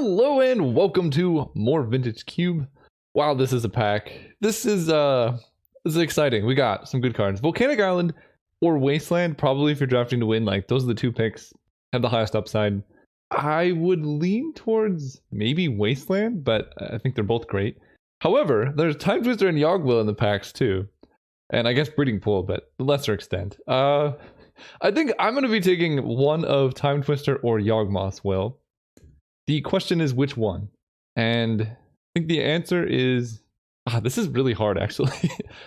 Hello and welcome to more Vintage Cube. Wow, this is a pack. This is exciting. We got some good cards. Volcanic Island or Wasteland, probably if you're drafting to win. Like, those are the two picks. Have the highest upside. I would lean towards maybe Wasteland, but I think they're both great. However, there's Time Twister and Yogg-Will in the packs too. And I guess Breeding Pool, but to a lesser extent. I think I'm going to be taking one of Time Twister or Yawgmoth's. The question is which one? And I think the answer is... this is really hard actually.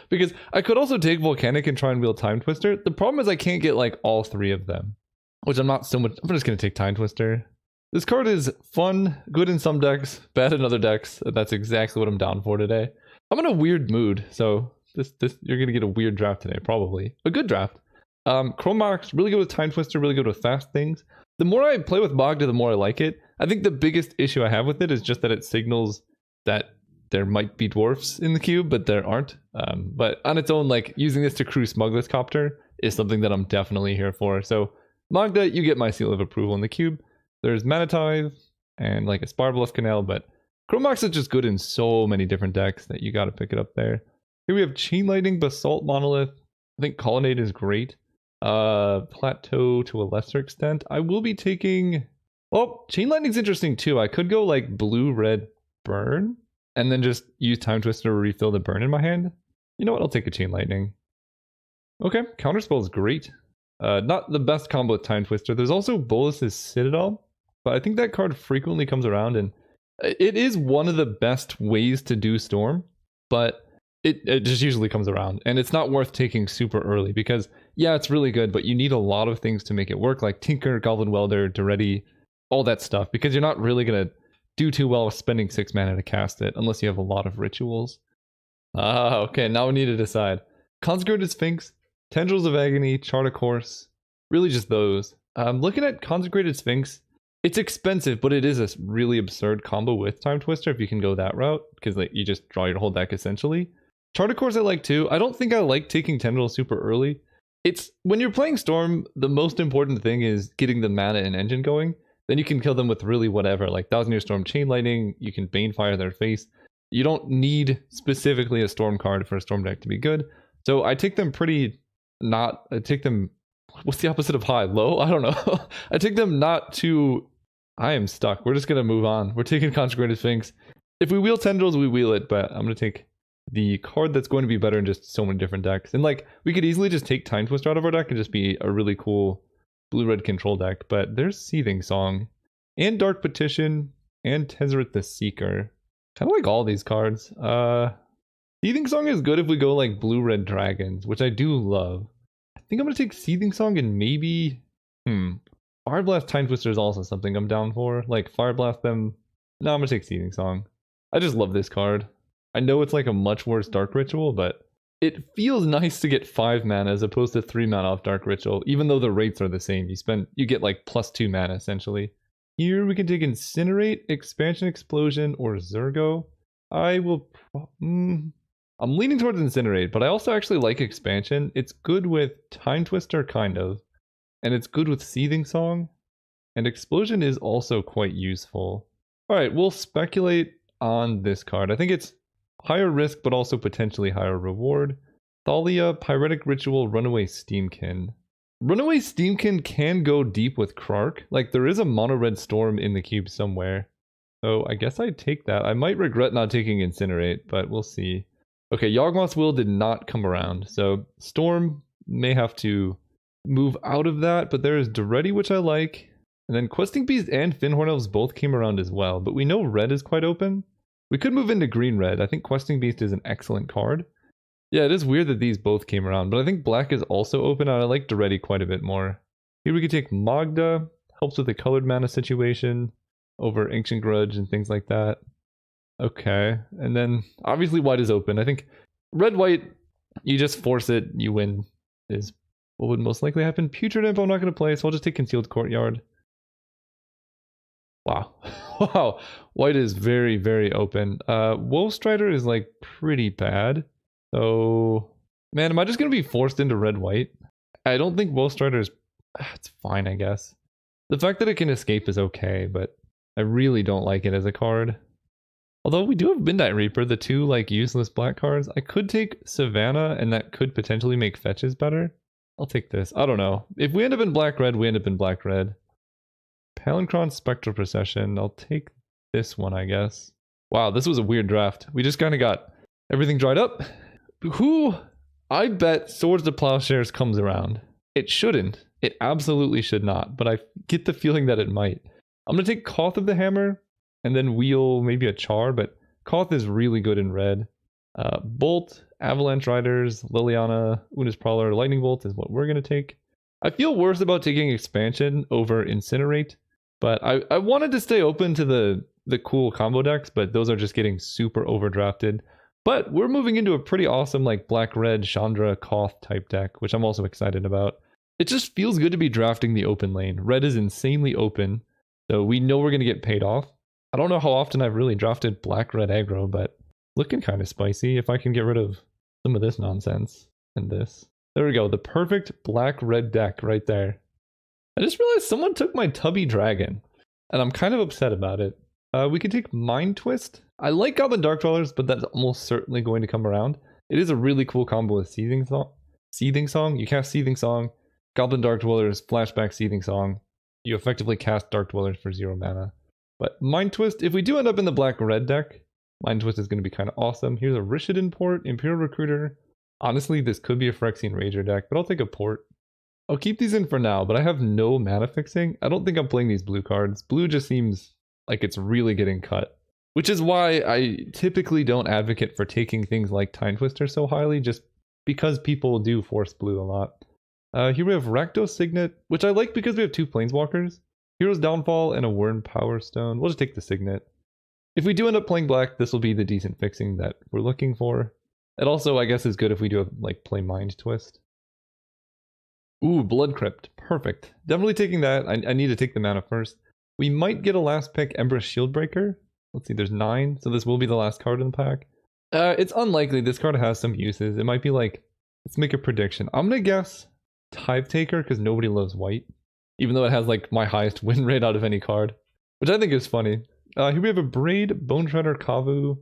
Because I could also take Volcanic and try and wheel Time Twister. The problem is I can't get like all three of them. Which I'm not so much... I'm just going to take Time Twister. This card is fun, good in some decks, bad in other decks. That's exactly what I'm down for today. I'm in a weird mood, so you're going to get a weird draft today, probably. A good draft. Chromox, really good with Time Twister, really good with fast things. The more I play with Magda, the more I like it. I think the biggest issue I have with it is just that it signals that there might be dwarfs in the cube, but there aren't. But on its own, like, using this to crew Smuggler's Copter is something that I'm definitely here for. So, Magda, you get my seal of approval in the cube. There's Manatithe and like a Sparbluff Canal, but Chromox is just good in so many different decks that you got to pick it up there. Here we have Chain Lightning, Basalt Monolith. I think Colonnade is great. Plateau to a lesser extent. I will be taking... Well, Chain Lightning's interesting too. I could go like blue, red, burn, and then just use Time Twister to refill the burn in my hand. You know what? I'll take a Chain Lightning. Okay, Counterspell is great. Not the best combo with Time Twister. There's also Bolus's Citadel, but I think that card frequently comes around, and it is one of the best ways to do Storm, but it just usually comes around, and it's not worth taking super early because, yeah, it's really good, but you need a lot of things to make it work, like Tinker, Goblin Welder, Duretti, all that stuff, because you're not really going to do too well with spending 6 mana to cast it, unless you have a lot of rituals. Okay, now we need to decide. Consecrated Sphinx, Tendrils of Agony, Chart a Course, really just those. Looking at Consecrated Sphinx, it's expensive, but it is a really absurd combo with Time Twister if you can go that route, because like you just draw your whole deck essentially. Chart a Course I like too. I don't think I like taking Tendrils super early. It's when you're playing Storm, the most important thing is getting the mana and engine going. Then you can kill them with really whatever, like Thousand Year Storm, Chain Lightning, you can Banefire their face. You don't need specifically a Storm card for a Storm deck to be good. So I take them I take them, what's the opposite of high? Low? I don't know. I take them not too... I am stuck. We're just going to move on. We're taking Consecrated Sphinx. If we wheel Tendrils, we wheel it, but I'm going to take the card that's going to be better in just so many different decks. And like, we could easily just take Time Twister out of our deck and just be a really cool blue-red control deck, but there's Seething Song, and Dark Petition, and Tezzeret the Seeker. Kind of like all these cards. Seething Song is good if we go like blue-red dragons, which I do love. I think I'm going to take Seething Song and maybe... Fire Blast Time Twister is also something I'm down for. Like, Fire Blast them... No, I'm going to take Seething Song. I just love this card. I know it's like a much worse Dark Ritual, but it feels nice to get 5 mana as opposed to 3 mana off Dark Ritual, even though the rates are the same. You get like +2 mana, essentially. Here we can take Incinerate, Expansion Explosion, or Zergo. I'm leaning towards Incinerate, but I also actually like Expansion. It's good with Time Twister, kind of. And it's good with Seething Song. And Explosion is also quite useful. Alright, we'll speculate on this card. I think it's higher risk, but also potentially higher reward. Thalia, Pyretic Ritual, Runaway Steamkin. Runaway Steamkin can go deep with Krark. Like, there is a mono-red Storm in the cube somewhere. So I guess I'd take that. I might regret not taking Incinerate, but we'll see. Okay, Yawgmoth's Will did not come around. So Storm may have to move out of that, but there is Duretti, which I like. And then Questing Beast and Finhorn Elves both came around as well, but we know red is quite open. We could move into green-red. I think Questing Beast is an excellent card. Yeah, it is weird that these both came around, but I think black is also open, and I like Duretti quite a bit more. Here we could take Magda, helps with the colored mana situation, over Ancient Grudge and things like that. Okay, and then obviously white is open. I think red-white, you just force it, you win, is what would most likely happen. Putrid Imp I'm not going to play, so I'll just take Concealed Courtyard. Wow. Wow. White is very, very open. Wolfstrider is like pretty bad. So, man, am I just going to be forced into red-white? I don't think Wolfstrider is... It's fine, I guess. The fact that it can escape is okay, but I really don't like it as a card. Although we do have Midnight Reaper, the two like useless black cards. I could take Savannah and that could potentially make fetches better. I'll take this. I don't know. If we end up in black-red, we end up in black-red. Palancron Spectral Procession. I'll take this one, I guess. Wow, this was a weird draft. We just kind of got everything dried up. Who? I bet Swords to Plowshares comes around. It shouldn't. It absolutely should not, but I get the feeling that it might. I'm going to take Koth of the Hammer and then wheel maybe a Char, but Koth is really good in red. Bolt, Avalanche Riders, Liliana, Una's Prowler, Lightning Bolt is what we're going to take. I feel worse about taking Expansion over Incinerate, but I wanted to stay open to the cool combo decks, but those are just getting super overdrafted. But we're moving into a pretty awesome like black-red Chandra Koth type deck, which I'm also excited about. It just feels good to be drafting the open lane. Red is insanely open, so we know we're going to get paid off. I don't know how often I've really drafted black-red aggro, but looking kind of spicy if I can get rid of some of this nonsense and this. There we go, the perfect black-red deck right there. I just realized someone took my Tubby Dragon, and I'm kind of upset about it. We could take Mind Twist. I like Goblin Dark Dwellers, but that's almost certainly going to come around. It is a really cool combo with Seething Song. You cast Seething Song, Goblin Dark Dwellers, flashback Seething Song. You effectively cast Dark Dwellers for 0 mana. But Mind Twist, if we do end up in the black-red deck, Mind Twist is going to be kind of awesome. Here's a Rishadan port, Imperial Recruiter. Honestly, this could be a Phyrexian Rager deck, but I'll take a port. I'll keep these in for now, but I have no mana fixing. I don't think I'm playing these blue cards. Blue just seems like it's really getting cut. Which is why I typically don't advocate for taking things like Time Twister so highly, just because people do force blue a lot. Here we have Rakdos Signet, which I like because we have 2 Planeswalkers. Hero's Downfall and a Wyrm Power Stone. We'll just take the Signet. If we do end up playing black, this will be the decent fixing that we're looking for. It also, I guess, is good if we do like play Mind Twist. Ooh, Blood Crypt. Perfect. Definitely taking that. I need to take the mana first. We might get a last pick Empress Shieldbreaker. Let's see, there's 9, so this will be the last card in the pack. It's unlikely. This card has some uses. It might be like, let's make a prediction. I'm going to guess Tithe Taker because nobody loves white. Even though it has like my highest win rate out of any card. Which I think is funny. Here we have a Braid, Bone Shredder, Kavu,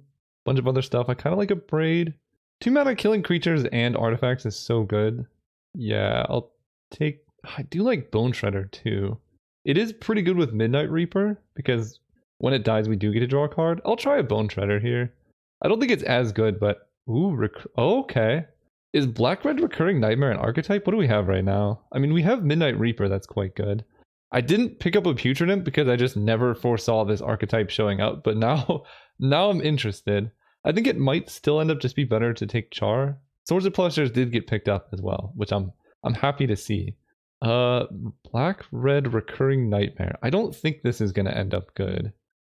bunch of other stuff. I kind of like a Braid. 2 mana killing creatures and artifacts is so good. Yeah, I'll take... I do like Bone Shredder too. It is pretty good with Midnight Reaper because when it dies we do get to draw a card. I'll try a Bone Shredder here. I don't think it's as good, but... Ooh, okay. Is Black-Red Recurring Nightmare an archetype? What do we have right now? I mean, we have Midnight Reaper, that's quite good. I didn't pick up a Putrid Imp because I just never foresaw this archetype showing up, but now I'm interested. I think it might still end up just be better to take Char. Swords of Plowshares did get picked up as well, which I'm happy to see. Black-Red Recurring Nightmare. I don't think this is going to end up good.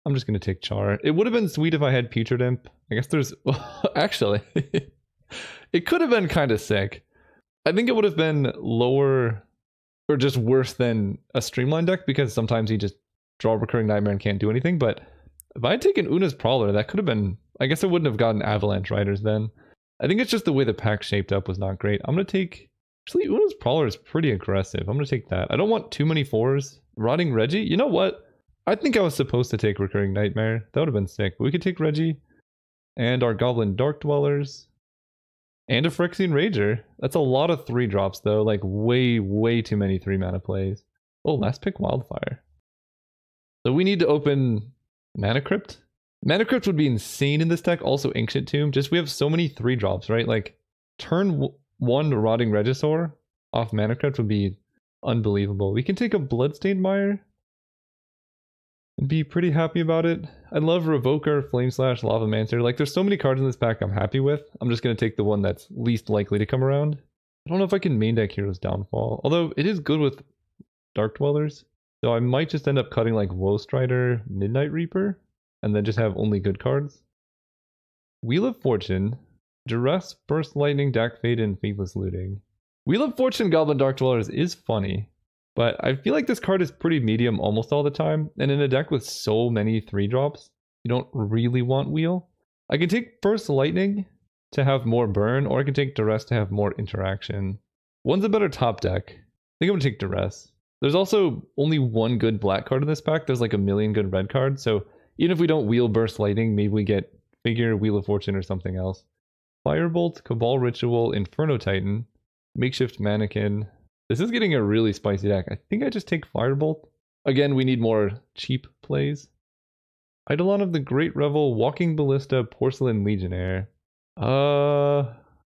I'm just going to take Char. It would have been sweet if I had Putrid Imp. I guess there's... Actually... It could have been kind of sick. I think it would have been lower or just worse than a Streamline deck because sometimes you just draw a Recurring Nightmare and can't do anything. But if I had taken Una's Prowler, that could have been... I guess I wouldn't have gotten Avalanche Riders then. I think it's just the way the pack shaped up was not great. I'm going to take... Actually, Una's Prowler is pretty aggressive. I'm going to take that. I don't want too many 4s. Rotting Reggie? You know what? I think I was supposed to take Recurring Nightmare. That would have been sick. But we could take Reggie. And our Goblin Dark Dwellers. And a Phyrexian Rager. That's a lot of 3-drops though, like way too many 3-mana plays. Oh, last pick Wildfire. So we need to open Mana Crypt. Mana Crypt would be insane in this deck, also Ancient Tomb. Just we have so many 3-drops, right? Like turn 1 Rotting Regisaur off Mana Crypt would be unbelievable. We can take a Bloodstained Mire and be pretty happy about it. I love Revoker, Flame Slash, Lava Mancer. Like, there's so many cards in this pack I'm happy with. I'm just going to take the one that's least likely to come around. I don't know if I can main deck Hero's Downfall. Although, it is good with Dark Dwellers. So I might just end up cutting, like, Woe Strider, Midnight Reaper, and then just have only good cards. Wheel of Fortune, Duress, Burst Lightning, Dak Fade, and Faithless Looting. Wheel of Fortune Goblin Dark Dwellers is funny. But I feel like this card is pretty medium almost all the time, and in a deck with so many 3-drops, you don't really want Wheel. I can take Burst Lightning to have more burn, or I can take Duress to have more interaction. One's a better top deck. I think I'm going to take Duress. There's also only one good black card in this pack. There's like a million good red cards. So even if we don't wheel Burst Lightning, maybe we get Figure, Wheel of Fortune, or something else. Firebolt, Cabal Ritual, Inferno Titan, Makeshift Mannequin. This is getting a really spicy deck. I think I just take Firebolt. Again, we need more cheap plays. Eidolon of the Great Revel, Walking Ballista, Porcelain Legionnaire.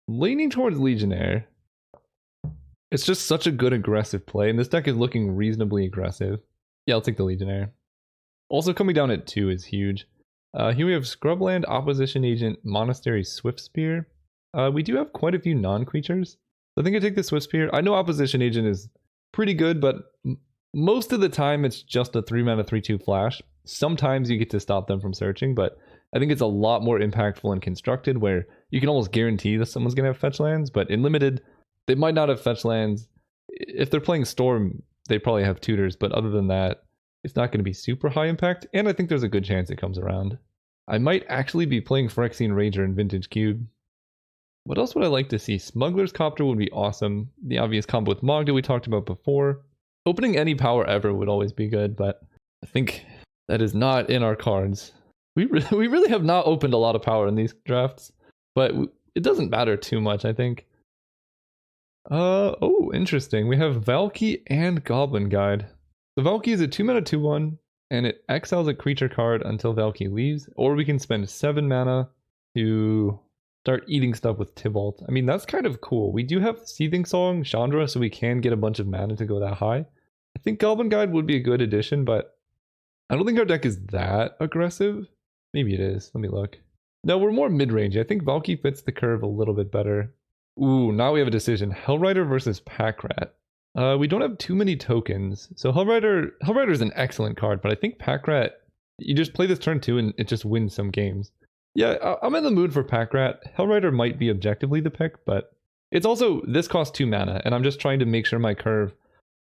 Leaning towards Legionnaire. It's just such a good aggressive play, and this deck is looking reasonably aggressive. Yeah, I'll take the Legionnaire. Also coming down at 2 is huge. Here we have Scrubland, Opposition Agent, Monastery, Swiftspear. We do have quite a few non-creatures. I think I take the Swiftspear. I know Opposition Agent is pretty good, but most of the time it's just a 3-mana 3/2 flash. Sometimes you get to stop them from searching, but I think it's a lot more impactful and constructed where you can almost guarantee that someone's going to have fetch lands, but in limited, they might not have fetch lands. If they're playing Storm, they probably have tutors, but other than that, it's not going to be super high impact, and I think there's a good chance it comes around. I might actually be playing Phyrexian Rager in Vintage Cube. What else would I like to see? Smuggler's Copter would be awesome. The obvious combo with Mogda we talked about before. Opening any power ever would always be good, but I think that is not in our cards. We really have not opened a lot of power in these drafts, but it doesn't matter too much, I think. Oh, interesting. We have Valky and Goblin Guide. The Valky is a 2-mana 2/1, and it exiles a creature card until Valky leaves, or we can spend 7 mana to start eating stuff with Tibalt. I mean, that's kind of cool. We do have Seething Song, Chandra, so we can get a bunch of mana to go that high. I think Goblin Guide would be a good addition, but I don't think our deck is that aggressive. Maybe it is. Let me look. No, we're more mid-range. I think Valky fits the curve a little bit better. Ooh, now we have a decision. Hellrider versus Packrat. We don't have too many tokens. So Hellrider is an excellent card, but I think Packrat, you just play this turn 2 and it just wins some games. Yeah, I'm in the mood for Packrat. Hellrider might be objectively the pick, but it's also, this costs 2 mana, and I'm just trying to make sure my curve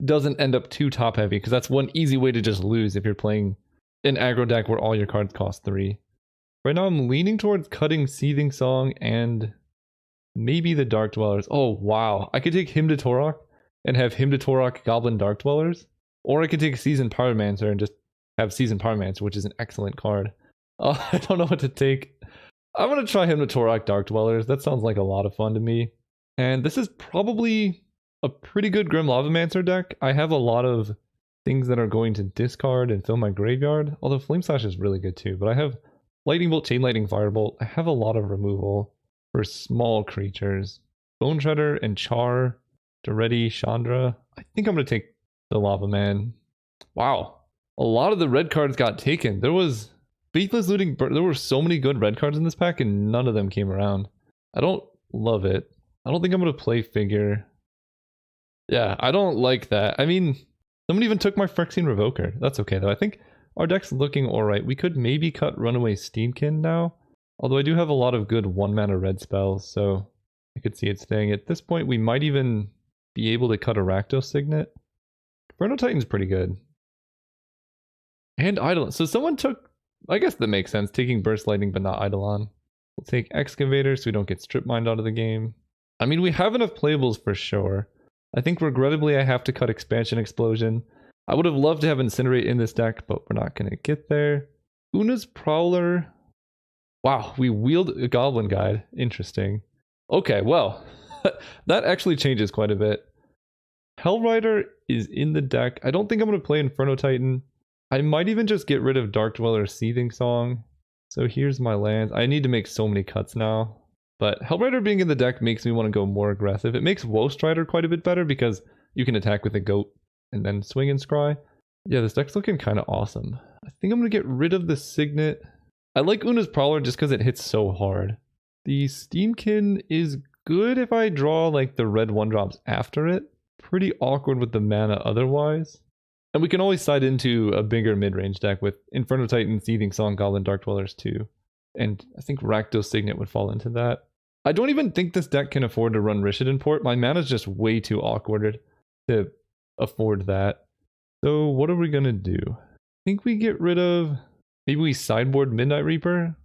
doesn't end up too top heavy, because that's one easy way to just lose if you're playing an aggro deck where all your cards cost 3. Right now I'm leaning towards cutting Seething Song and maybe the Dark Dwellers. Oh wow, I could take Hymn to Torok and have Hymn to Torok Goblin Dark Dwellers, or I could take Seasoned Pyromancer and just have Seasoned Pyromancer, which is an excellent card. I don't know what to take. I'm gonna try Hymn to Torok Dark Dwellers. That sounds like a lot of fun to me. And this is probably a pretty good Grim Lavamancer deck. I have a lot of things that are going to discard and fill my graveyard, although Flame Slash is really good too, but I have Lightning Bolt, Chain Lightning, Firebolt. I have a lot of removal for small creatures. Bone Shredder and Char, Daretti, Chandra. I think I'm going to take the Lava Man. Wow. A lot of the red cards got taken. There was Faithless Looting. There were so many good red cards in this pack and none of them came around. I don't love it. I don't think I'm going to play Figure. Yeah, I don't like that. I mean, someone even took my Phyrexian Revoker. That's okay though. I think our deck's looking alright. We could maybe cut Runaway Steamkin now. Although I do have a lot of good 1-mana red spells, so I could see it staying. At this point, we might even be able to cut a Rakdos Signet. Inferno Titan's pretty good. And Eidolon. So someone took... I guess that makes sense, taking Burst Lightning but not Eidolon. We'll take Excavator so we don't get Strip Mined out of the game. I mean, we have enough playables for sure. I think regrettably I have to cut Expansion Explosion. I would have loved to have Incinerate in this deck, but we're not going to get there. Una's Prowler. Wow, we wheeled a Goblin Guide. Interesting. Okay, well, that actually changes quite a bit. Hellrider is in the deck. I don't think I'm going to play Inferno Titan. I might even just get rid of Dark Dweller Seething Song. So here's my lands. I need to make so many cuts now. But Hellrider being in the deck makes me want to go more aggressive. It makes Woe Strider quite a bit better because you can attack with a goat and then swing and scry. Yeah, this deck's looking kind of awesome. I think I'm going to get rid of the Signet. I like Una's Prowler just because it hits so hard. The Steamkin is good if I draw like the red 1-drops after it. Pretty awkward with the mana otherwise. And we can always side into a bigger mid-range deck with Inferno Titan, Seething Song, Goblin Dark Dwellers too. And I think Rakdos Signet would fall into that. I don't even think this deck can afford to run Rishadan Port. My mana is just way too awkward to afford that. So what are we going to do? I think we get rid of... Maybe we sideboard Midnight Reaper?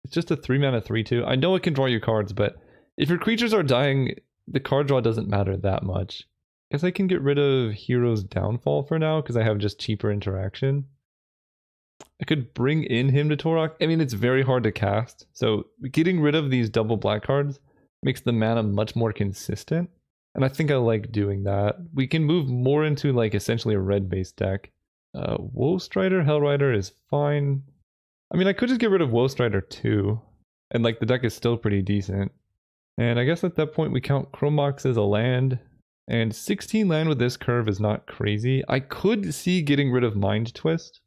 It's just a 3-mana 3/2. I know it can draw your cards, but if your creatures are dying, the card draw doesn't matter that much. Guess I can get rid of Hero's Downfall for now because I have just cheaper interaction. I could bring in Hymn to Torok. I mean, it's very hard to cast, so getting rid of these double black cards makes the mana much more consistent, and I think I like doing that. We can move more into like essentially a red-based deck. Woe Strider, Hellrider is fine. I mean, I could just get rid of Woe Strider too, and like the deck is still pretty decent. And I guess at that point we count Chrome Mox as a land, and 16 land with this curve is not crazy. I could see getting rid of Mind Twist,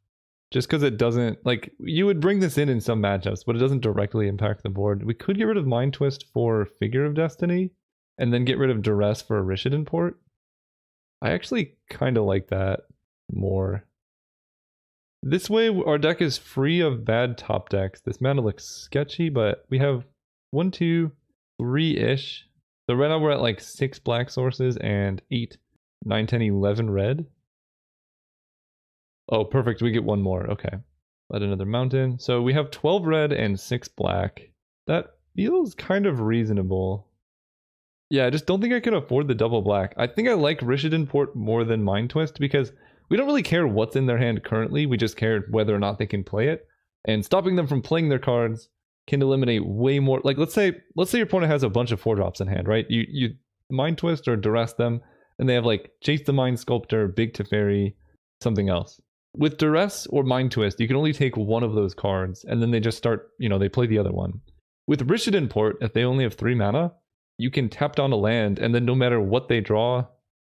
just because it doesn't, like, you would bring this in some matchups, but it doesn't directly impact the board. We could get rid of Mind Twist for Figure of Destiny, and then get rid of Duress for Rishadan Port. I actually kind of like that more. This way, our deck is free of bad top decks. This mana looks sketchy, but we have 1, 2, 3-ish. So right now we're at like 6 black sources and 8, 9, 10, 11 red. Oh, perfect. We get one more. Okay. Let another mountain. So we have 12 red and 6 black. That feels kind of reasonable. Yeah, I just don't think I can afford the double black. I think I like Rishadan Port more than Mind Twist because we don't really care what's in their hand currently. We just care whether or not they can play it. And stopping them from playing their cards can eliminate way more. Like, let's say your opponent has a bunch of 4-drops in hand, right? You Mind Twist or Duress them, and they have like Chase the Mind Sculptor, Big Teferi, something else. With Duress or Mind Twist, you can only take one of those cards, and then they just start, they play the other one. With Rishadan Port, if they only have 3 mana, you can tap down a land, and then no matter what they draw,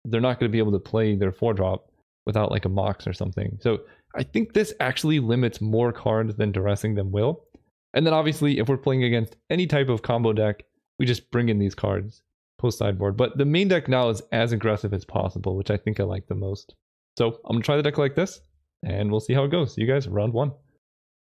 they're not going to be able to play their 4-drop without like a Mox or something. So I think this actually limits more cards than Duressing them will. And then obviously, if we're playing against any type of combo deck, we just bring in these cards post sideboard. But the main deck now is as aggressive as possible, which I think I like the most. So I'm going to try the deck like this, and we'll see how it goes. See you guys round 1.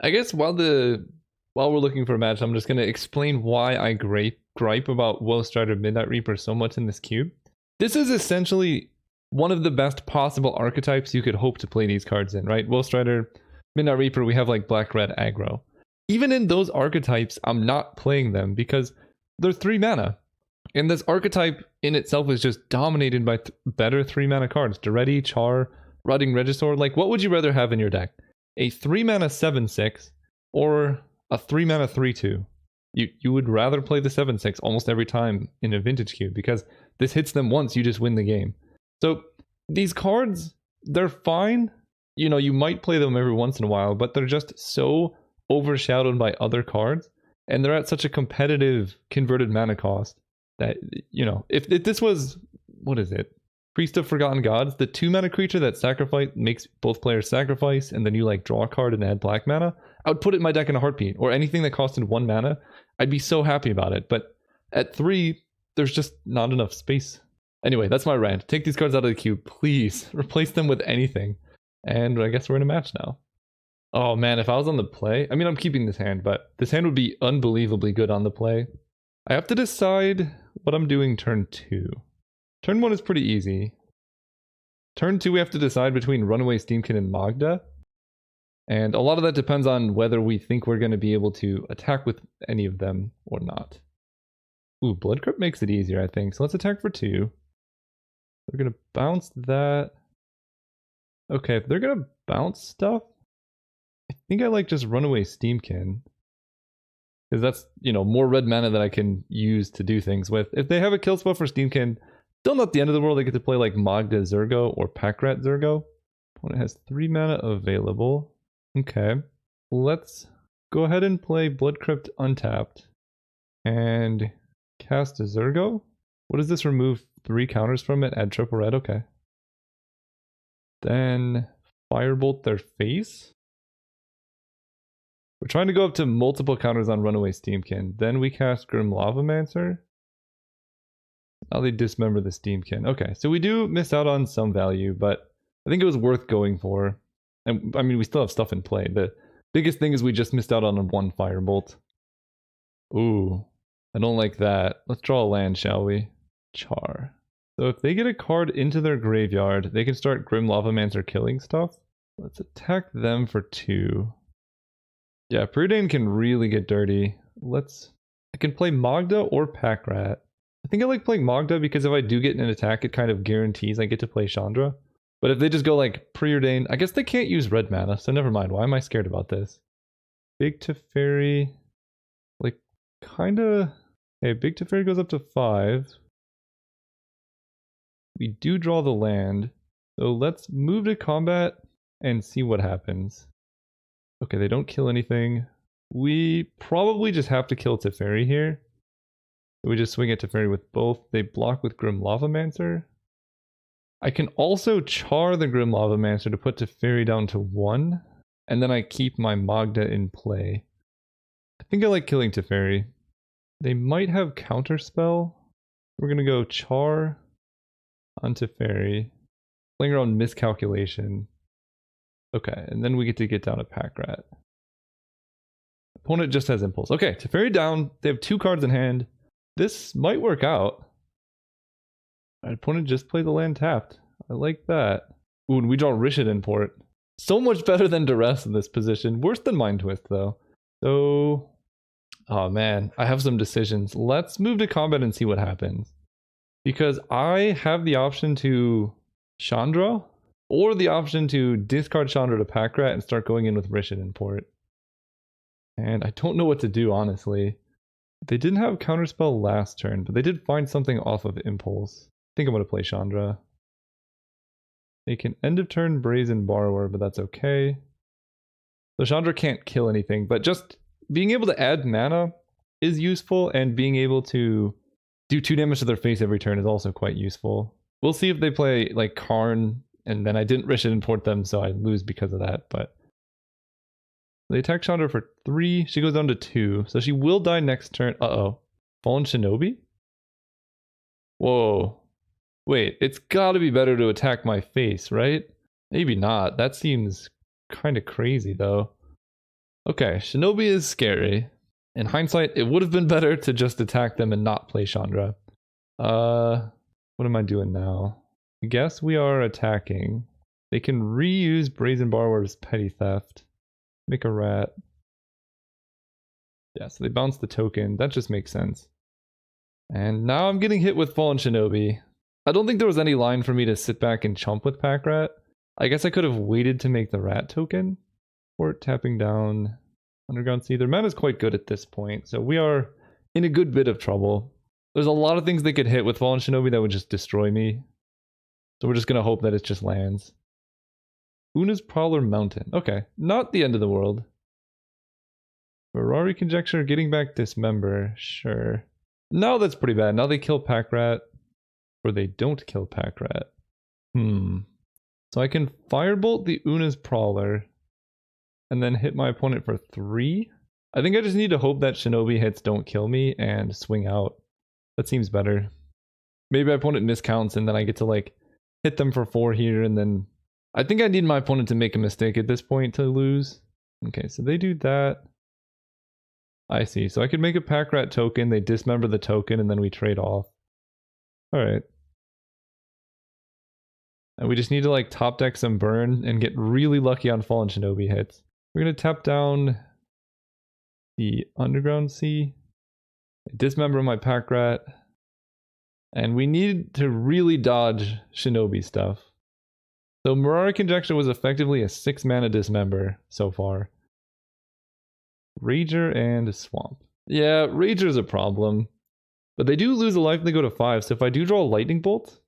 I guess while we're looking for a match, I'm just going to explain why I gripe about Woe Strider Midnight Reaper so much in this cube. This is essentially one of the best possible archetypes you could hope to play these cards in, right? Woe Strider, Midnight Reaper, we have like black-red aggro. Even in those archetypes, I'm not playing them because they're 3 mana. And this archetype in itself is just dominated by better 3 mana cards. Duretti, Char, Rotting Regisaur. Like, what would you rather have in your deck? A 3 mana 7/6 or a 3 mana 3/2? You would rather play the 7/6 almost every time in a vintage cube because this hits them once, you just win the game. So these cards, they're fine. You might play them every once in a while, but they're just so overshadowed by other cards, and they're at such a competitive converted mana cost that, if this was, what is it? Priest of Forgotten Gods, the 2 mana creature that makes both players sacrifice, and then you like draw a card and add black mana, I would put it in my deck in a heartbeat. Or anything that costed 1 mana, I'd be so happy about it. But at 3, there's just not enough space. Anyway, that's my rant. Take these cards out of the cube, please. Replace them with anything. And I guess we're in a match now. Oh man, if I was on the play, I mean, I'm keeping this hand, but this hand would be unbelievably good on the play. I have to decide what I'm doing turn 2. Turn 1 is pretty easy. Turn 2, we have to decide between Runaway Steamkin and Magda. And a lot of that depends on whether we think we're going to be able to attack with any of them or not. Ooh, Blood Crypt makes it easier, I think. So let's attack for 2. We're going to bounce that. Okay, if they're going to bounce stuff, I think I like just Runaway Steamkin. Because that's, more red mana that I can use to do things with. If they have a kill spell for Steamkin, still not the end of the world. They get to play like Magda Zergo or Packrat Zergo. Opponent has 3 mana available. Okay. Let's go ahead and play Blood Crypt untapped. And cast a Zergo. What does this remove? 3 counters from it, add triple red. Okay. Then Firebolt their face. We're trying to go up to multiple counters on Runaway Steamkin. Then we cast Grim Lavamancer. Now they dismember the Steamkin. Okay, so we do miss out on some value, but I think it was worth going for. And I mean, we still have stuff in play. The biggest thing is we just missed out on 1 Firebolt. Ooh, I don't like that. Let's draw a land, shall we? Char. So if they get a card into their graveyard, they can start Grim Lavamancer killing stuff. Let's attack them for 2. Yeah, Preordain can really get dirty. I can play Magda or Packrat. I think I like playing Magda because if I do get an attack, it kind of guarantees I get to play Chandra. But if they just go like preordained, I guess they can't use red mana, so never mind. Why am I scared about this? Big Teferi, like kinda. Hey, Big Teferi goes up to 5. We do draw the land, so let's move to combat and see what happens. Okay, they don't kill anything. We probably just have to kill Teferi here. We just swing at Teferi with both. They block with Grim Lavamancer. I can also char the Grim Lavamancer to put Teferi down to 1, and then I keep my Magda in play. I think I like killing Teferi. They might have Counterspell. We're gonna go char on Teferi, playing around Miscalculation. Okay, and then we get down a Pack Rat. Opponent just has Impulse. Okay, Teferi down. They have 2 cards in hand. This might work out. My opponent just played the land tapped. I like that. Ooh, and we draw Rishid Import. So much better than Duress in this position. Worse than Mind Twist, though. So, oh man, I have some decisions. Let's move to combat and see what happens. Because I have the option to Chandra, or the option to discard Chandra to Pack Rat and start going in with Rishid Import. And I don't know what to do, honestly. They didn't have Counterspell last turn, but they did find something off of Impulse. I think I'm going to play Chandra. They can end of turn Brazen Borrower, but that's okay. So Chandra can't kill anything, but just being able to add mana is useful, and being able to do 2 damage to their face every turn is also quite useful. We'll see if they play like Karn, and then I didn't Rishid Import them, so I lose because of that, but they attack Chandra for 3. She goes down to 2. So she will die next turn. Uh-oh. Fallen Shinobi? Whoa. Wait, it's gotta be better to attack my face, right? Maybe not. That seems kind of crazy, though. Okay, Shinobi is scary. In hindsight, it would have been better to just attack them and not play Chandra. What am I doing now? I guess we are attacking. They can reuse Brazen Borrower's Petty Theft. Make a rat. Yeah, so they bounce the token. That just makes sense. And now I'm getting hit with Fallen Shinobi. I don't think there was any line for me to sit back and chump with Pack Rat. I guess I could have waited to make the rat token. Or tapping down Underground Sea. Their mana is quite good at this point, so we are in a good bit of trouble. There's a lot of things they could hit with Fallen Shinobi that would just destroy me. So we're just going to hope that it just lands. Una's Prowler Mountain. Okay, not the end of the world. Ferrari Conjecture, getting back Dismember. Sure. No, that's pretty bad. Now they kill Pack Rat. Or they don't kill Pack Rat. So I can Firebolt the Una's Prowler. And then hit my opponent for 3. I think I just need to hope that Shinobi hits don't kill me and swing out. That seems better. Maybe my opponent miscounts and then I get to like hit them for 4 here, and then I think I need my opponent to make a mistake at this point to lose. Okay, so they do that. I see. So I could make a Pack Rat token, they dismember the token, and then we trade off. Alright. And we just need to like top deck some burn and get really lucky on Fallen Shinobi hits. We're going to tap down the Underground Sea, dismember my Pack Rat, and we need to really dodge Shinobi stuff. So Mirari Conjecture was effectively a 6 mana dismember so far. Rager and Swamp. Yeah, Rager's a problem. But they do lose a life and they go to 5, so if I do draw a Lightning Bolt,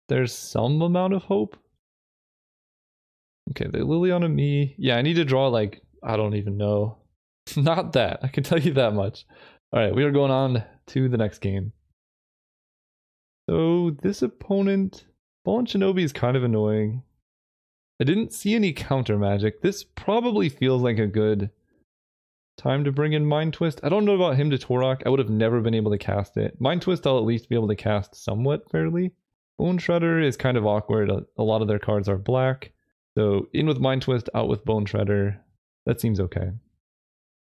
there's some amount of hope. Okay, they Liliana me. Yeah, I need to draw like, I don't even know. Not that, I can tell you that much. Alright, we are going on to the next game. So this opponent, Fallen Shinobi, is kind of annoying. I didn't see any counter magic. This probably feels like a good time to bring in Mind Twist. I don't know about him to Torok. I would have never been able to cast it. Mind Twist I'll at least be able to cast somewhat fairly. Bone Shredder is kind of awkward. A lot of their cards are black. So in with Mind Twist, out with Bone Shredder. That seems okay.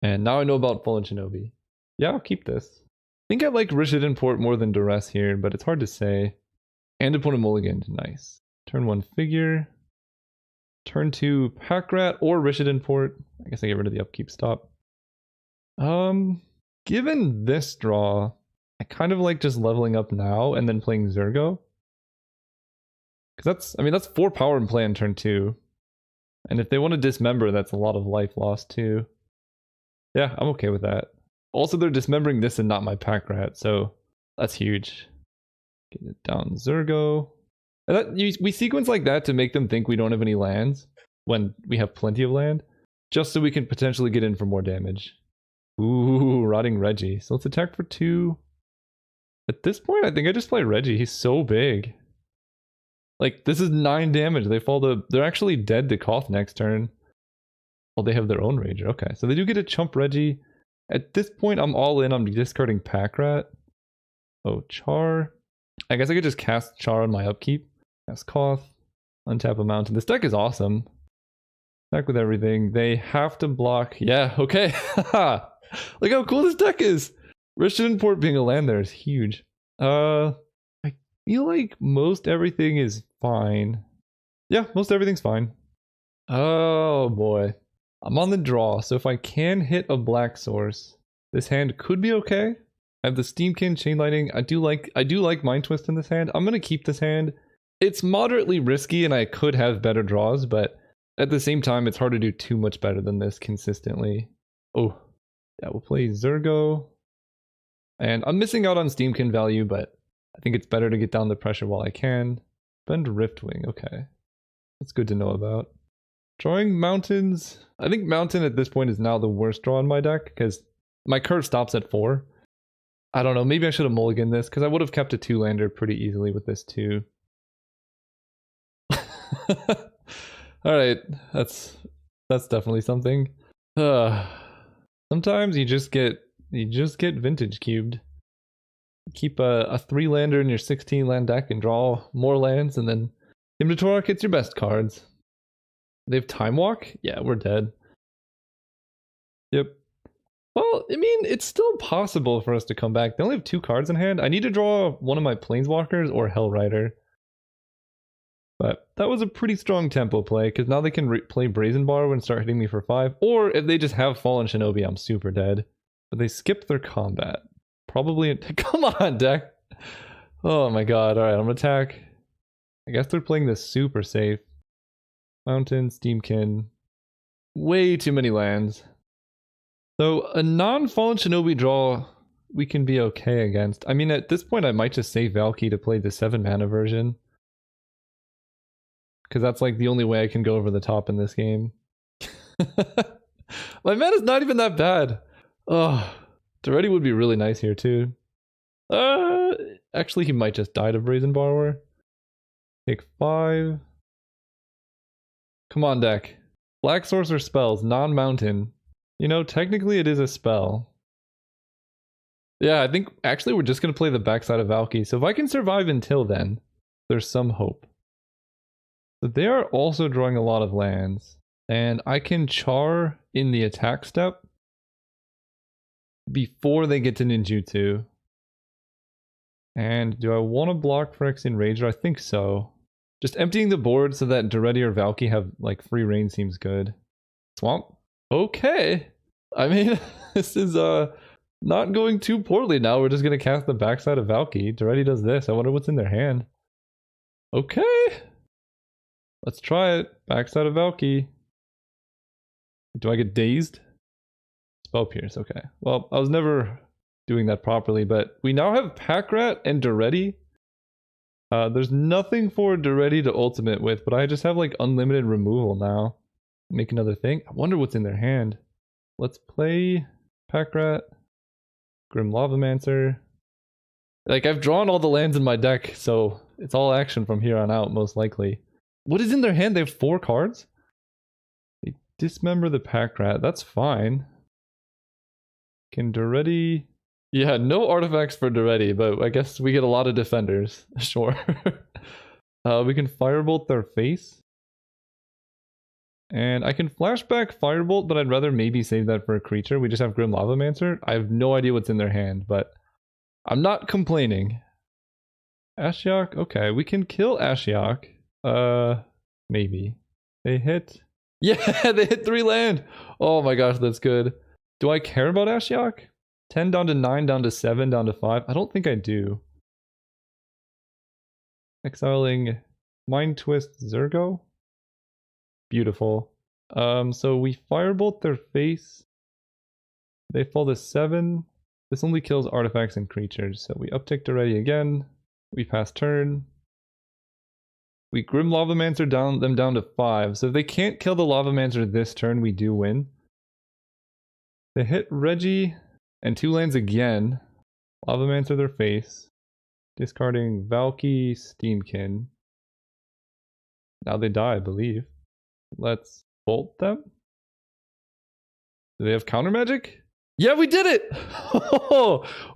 And now I know about Fallen Shinobi. Yeah, I'll keep this. I think I like Rishid Import more than Duress here, but it's hard to say. And opponent mulliganed. Nice. Turn 1 Figure. Turn 2 Pack Rat or Rishid Import. I guess I get rid of the upkeep stop. Given this draw, I kind of like just leveling up now and then playing Zergo. Because that's 4 power in play on turn 2. And if they want to dismember, that's a lot of life lost too. Yeah, I'm okay with that. Also, they're dismembering this and not my pack rat, so that's huge. Get it down Zergo. And we sequence like that to make them think we don't have any lands when we have plenty of land, just so we can potentially get in for more damage. Ooh, Rotting Reggie. So let's attack for 2. At this point, I think I just play Reggie. He's so big. Like, this is 9 damage. They're actually dead to Koth next turn. Well, they have their own Rager. Okay, so they do get a chump Reggie. At this point, I'm all in on discarding Pack Rat. Oh, Char. I guess I could just cast Char on my upkeep. Cast Koth. Untap a mountain. This deck is awesome. Attack with everything. They have to block. Yeah, okay. Look how cool this deck is. Richmond Port being a land there is huge. I feel like most everything is fine. Yeah, most everything's fine. Oh boy. I'm on the draw, so if I can hit a black source, this hand could be okay. I have the Steamkin, Chain Lightning. I do like Mind Twist in this hand. I'm gonna keep this hand. It's moderately risky and I could have better draws, but at the same time it's hard to do too much better than this consistently. Oh, yeah, we'll play Zergo. And I'm missing out on Steamkin value, but I think it's better to get down the pressure while I can. Bend Riftwing, okay. That's good to know about. Drawing Mountains. I think Mountain at this point is now the worst draw in my deck, because my curve stops at 4. I don't know, maybe I should have mulliganed this, because I would have kept a 2-lander pretty easily with this too. Alright, that's definitely something. Sometimes you just get vintage cubed. Keep a 3-lander in your 16-land deck and draw more lands, and then Hymn to Torok hits your best cards. They have Time Walk? Yeah, we're dead. Yep. Well, I mean, it's still possible for us to come back. They only have 2 cards in hand. I need to draw one of my Planeswalkers or Hellrider. But that was a pretty strong tempo play, because now they can play Brazen Bar and start hitting me for 5. Or if they just have Fallen Shinobi, I'm super dead. But they skipped their combat. Probably... Come on, deck! Oh my god, alright, I'm gonna attack. I guess they're playing this super safe. Mountain, Steamkin. Way too many lands. So a non-Fallen Shinobi draw we can be okay against. I mean, at this point I might just save Valky to play the 7-mana version. Because that's like the only way I can go over the top in this game. My mana's not even that bad. Oh, Duretti would be really nice here too. Actually he might just die to Brazen Borrower. Take 5. Come on, deck. Black Sorcerer spells, non-mountain. You know, technically it is a spell. Yeah, I think actually we're just going to play the backside of Valky. So if I can survive until then, there's some hope. But they are also drawing a lot of lands. And I can char in the attack step before they get to ninjutsu. And do I want to block Phyrexian Rager? I think so. Just emptying the board so that Duretti or Valky have like free reign seems good. Swamp? Okay. I mean, this is not going too poorly now. We're just going to cast the backside of Valky. Duretti does this. I wonder what's in their hand. Okay. Let's try it. Backside of Valky. Do I get dazed? Spell Pierce, okay. Well, I was never doing that properly, but we now have Packrat and Duretti. There's nothing for Duretti to ultimate with, but I just have like unlimited removal now. Make another thing. I wonder what's in their hand. Let's play Packrat. Grim Lavamancer. Like, I've drawn all the lands in my deck, so it's all action from here on out, most likely. What is in their hand? They have 4 cards? They dismember the Packrat. That's fine. Can Duretti... Yeah, no artifacts for Duretti, but I guess we get a lot of defenders. Sure. We can Firebolt their face. And I can flashback Firebolt, but I'd rather maybe save that for a creature. We just have Grim Lavamancer. I have no idea what's in their hand, but I'm not complaining. Ashiok? Okay, we can kill Ashiok. Maybe. They hit... Yeah, they hit 3 land! Oh my gosh, that's good. Do I care about Ashiok? 10 down to 9, down to 7, down to 5. I don't think I do. Exiling Mind Twist Zergo. Beautiful. So we firebolt their face. They fall to 7. This only kills artifacts and creatures. So we uptick already again. We pass turn. We Grim Lavamancer them down to 5. So if they can't kill the Lavamancer this turn, we do win. They hit Reggie and 2 lands again. Lavamancer their face. Discarding Valky, Steamkin. Now they die, I believe. Let's bolt them. Do they have counter magic? Yeah, we did it!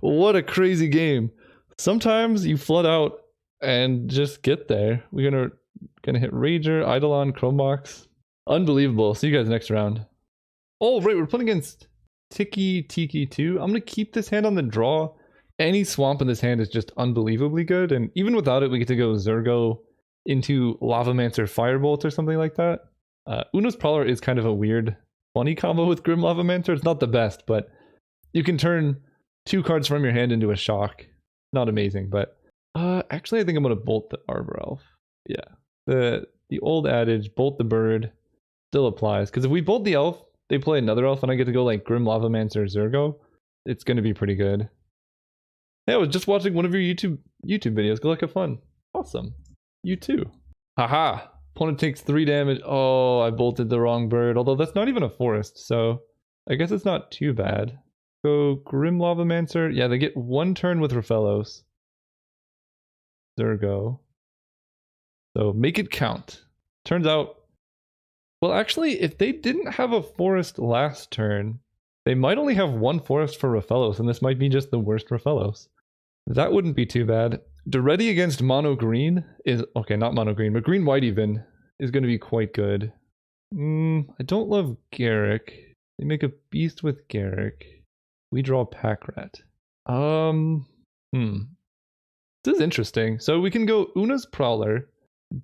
What a crazy game. Sometimes you flood out and just get there. We're gonna hit Rager, Eidolon, Chromebox. Unbelievable. See you guys next round. Oh, right, we're playing against Tiki 2. I'm gonna keep this hand on the draw. Any swamp in this hand is just unbelievably good, and even without it, we get to go Zergo into Lavamancer Firebolt or something like that. Uno's Prowler is kind of a weird, funny combo with Grim Lavamancer. It's not the best, but you can turn 2 cards from your hand into a shock. Not amazing, but actually I think I'm gonna bolt the Arbor Elf. Yeah, the old adage, bolt the bird, still applies. Because if we bolt the elf, they play another elf, and I get to go like Grim Lavamancer Zergo. It's gonna be pretty good. Hey, I was just watching one of your YouTube videos. Good luck, have fun. Awesome. You too. Haha. Opponent takes 3 damage. Oh, I bolted the wrong bird. Although that's not even a forest, so I guess it's not too bad. Go Grim Lavamancer. Yeah, they get 1 turn with Rafellos. Zergo. So make it count. Turns out, well, actually, if they didn't have a forest last turn, they might only have 1 forest for Rafellos, and this might be just the worst Rafellos. That wouldn't be too bad. Duretti against mono green is okay, not mono green, but green white even is going to be quite good. I don't love Garrick. They make a beast with Garrick. We draw Pack Rat. This is interesting. So we can go Una's Prowler,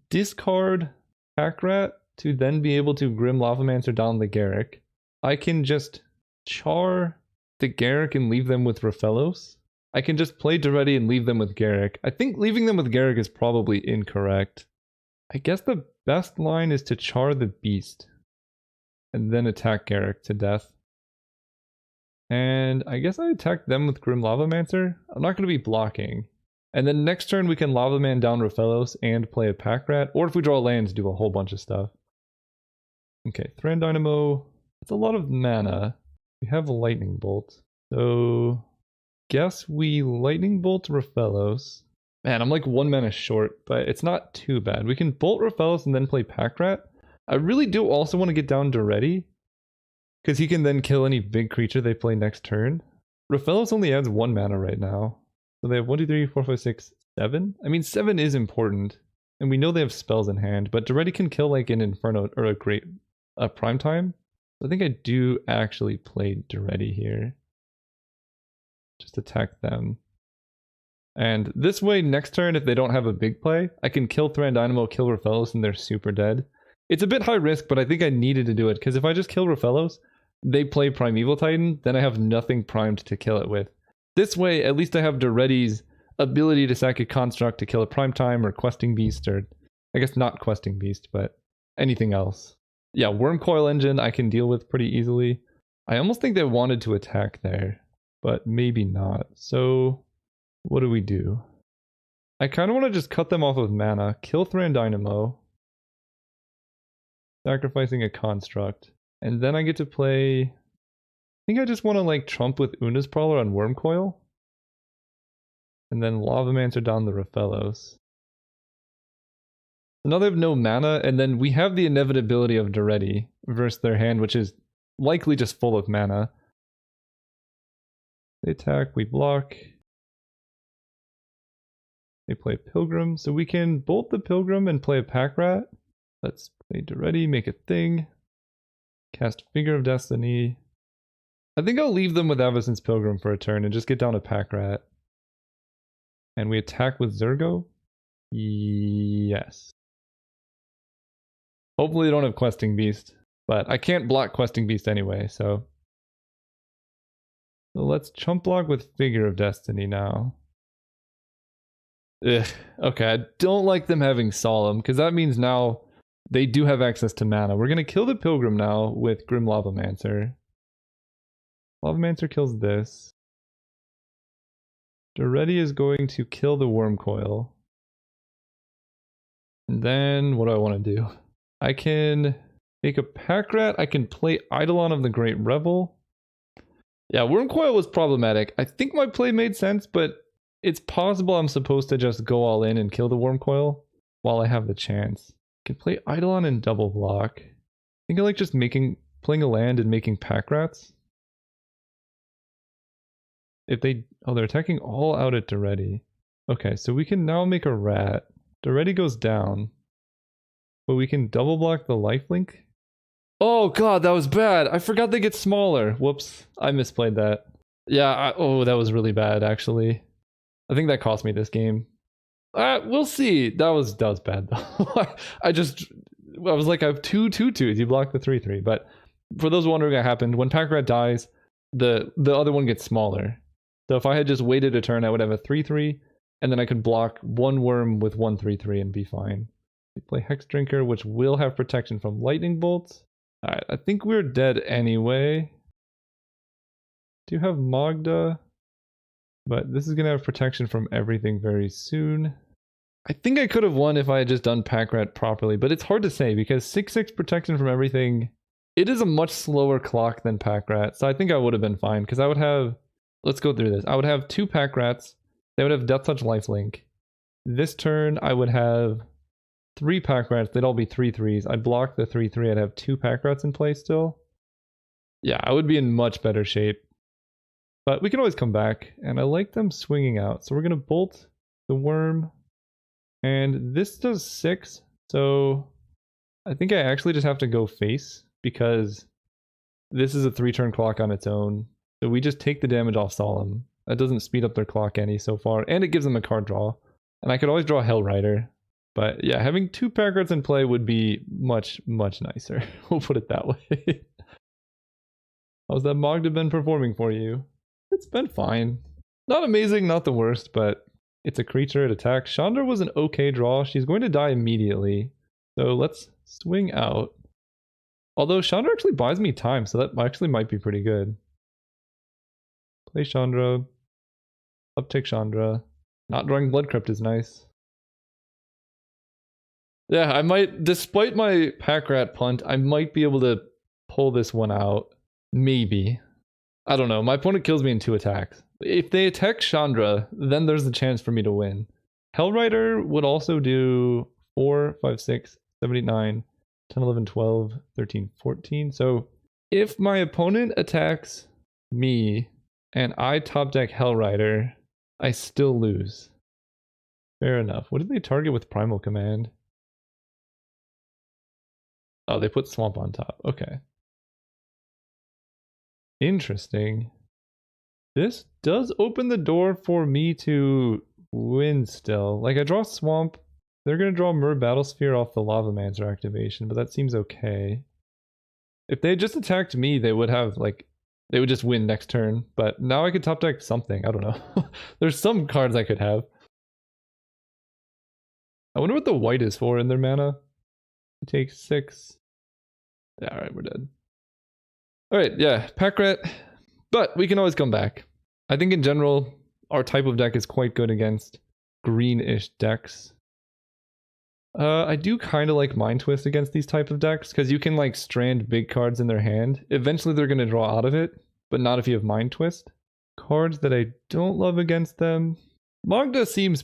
discard Pack Rat to then be able to Grim Lavamancer down the Garrick. I can just char the Garrick and leave them with Rafellos. I can just play Duretti and leave them with Garrick. I think leaving them with Garrick is probably incorrect. I guess the best line is to char the beast and then attack Garrick to death. And I guess I attack them with Grim Lavamancer. I'm not going to be blocking. And then next turn we can Lavaman down Rafellos and play a Pack Rat. Or if we draw lands, do a whole bunch of stuff. Okay, Thran Dynamo. It's a lot of mana. We have Lightning Bolt. So guess we Lightning Bolt Rafellos. Man, I'm like 1 mana short, but it's not too bad. We can Bolt Rafellos and then play Pack Rat. I really do also want to get down Duretti, because he can then kill any big creature they play next turn. Rafellos only adds 1 mana right now. So they have 1, 2, 3, 4, 5, 6, 7? I mean, 7 is important. And we know they have spells in hand, but Duretti can kill like an Inferno or a Primetime. So I think I do actually play Duretti here. Just attack them. And this way, next turn, if they don't have a big play, I can kill Thran Dynamo, kill Rafellos, and they're super dead. It's a bit high risk, but I think I needed to do it, because if I just kill Rafellos, they play Primeval Titan, then I have nothing primed to kill it with. This way, at least I have Duretti's ability to sack a construct to kill a Primetime or Questing Beast, or I guess not Questing Beast, but anything else. Yeah, Wormcoil Engine I can deal with pretty easily. I almost think they wanted to attack there, but maybe not. So what do we do? I kind of want to just cut them off of mana, kill Thran Dynamo, sacrificing a construct, and then I get to play... I think I just want to like trump with Una's Prowler on Wormcoil, and then Lavamancer down the Rafellos. So now they have no mana, and then we have the inevitability of Duretti versus their hand, which is likely just full of mana. They attack, we block. They play Pilgrim, so we can bolt the Pilgrim and play a Pack Rat. Let's play Duretti, make a thing. Cast Finger of Destiny. I think I'll leave them with Avacyn's Pilgrim for a turn and just get down a Pack Rat. And we attack with Zergo? Yes. Hopefully they don't have Questing Beast. But I can't block Questing Beast anyway, so... So let's chump block with Figure of Destiny now. Ugh. Okay, I don't like them having Solemn, because that means now they do have access to mana. We're going to kill the Pilgrim now with Grim Lavamancer. Lavamancer kills this. Duretti is going to kill the Worm Coil. And then, what do I want to do? I can make a Pack Rat. I can play Eidolon of the Great Revel. Yeah, Worm Coil was problematic. I think my play made sense, but it's possible I'm supposed to just go all in and kill the Worm Coil while I have the chance. I can play Eidolon and double block. I think I like just playing a land and making Pack Rats. If they... Oh, they're attacking all out at Duretti. Okay, so we can now make a rat. Duretti goes down. But we can double block the lifelink. Oh god, that was bad. I forgot they get smaller. Whoops, I misplayed that. Yeah, oh, that was really bad, actually. I think that cost me this game. We'll see. That was bad, though. I was like, I have two 2/2s. You block the 3/3. But for those wondering what happened, when Pack Rat dies, the other one gets smaller. So if I had just waited a turn, I would have a 3/3, and then I could block one worm with 1 3/3 and be fine. We play Hex Drinker, which will have protection from lightning bolts. Alright, I think we're dead anyway. Do have Magda, but this is going to have protection from everything very soon. I think I could have won if I had just done Pack Rat properly, but it's hard to say because 6/6 protection from everything, it is a much slower clock than Pack Rat, so I think I would have been fine because I would have... Let's go through this. I would have 2 Pack Rats. They would have Death Touch Lifelink. This turn, I would have 3 Pack Rats. They'd all be 3/3s. I'd block the 3/3. I'd have 2 Pack Rats in play still. Yeah, I would be in much better shape. But we can always come back. And I like them swinging out. So we're going to bolt the worm. And this does 6. So I think I actually just have to go face. Because this is a 3-turn clock on its own. So we just take the damage off Solemn. That doesn't speed up their clock any so far. And it gives them a card draw. And I could always draw Hell Rider. But yeah, having 2 Pack Rats in play would be much, much nicer. We'll put it that way. How's that Magda been performing for you? It's been fine. Not amazing, not the worst, but it's a creature, it attacks. Chandra was an okay draw. She's going to die immediately. So let's swing out. Although Chandra actually buys me time, so that actually might be pretty good. Play Chandra. Uptick Chandra. Not drawing Blood Crypt is nice. Yeah, I might, despite my Pack Rat punt, I might be able to pull this one out. Maybe. I don't know. My opponent kills me in 2 attacks. If they attack Chandra, then there's the chance for me to win. Hell Rider would also do 4, 5, 6, 7, 8, 9, 10, 11, 12, 13, 14. So if my opponent attacks me and I top deck Hell Rider, I still lose. Fair enough. What did they target with Primal Command? Oh, they put Swamp on top. Okay. Interesting. This does open the door for me to win still. Like, I draw Swamp. They're going to draw Myr Battlesphere off the Lavamancer activation, but that seems okay. If they just attacked me, they would have, like, they would just win next turn. But now I could top deck something. I don't know. There's some cards I could have. I wonder what the white is for in their mana. It takes 6. Yeah, alright, we're dead. Alright, yeah, Pack Rat. But we can always come back. I think in general, our type of deck is quite good against greenish decks. I do kind of like Mind Twist against these type of decks, because you can like strand big cards in their hand. Eventually they're going to draw out of it, but not if you have Mind Twist. Cards that I don't love against them. Magda seems,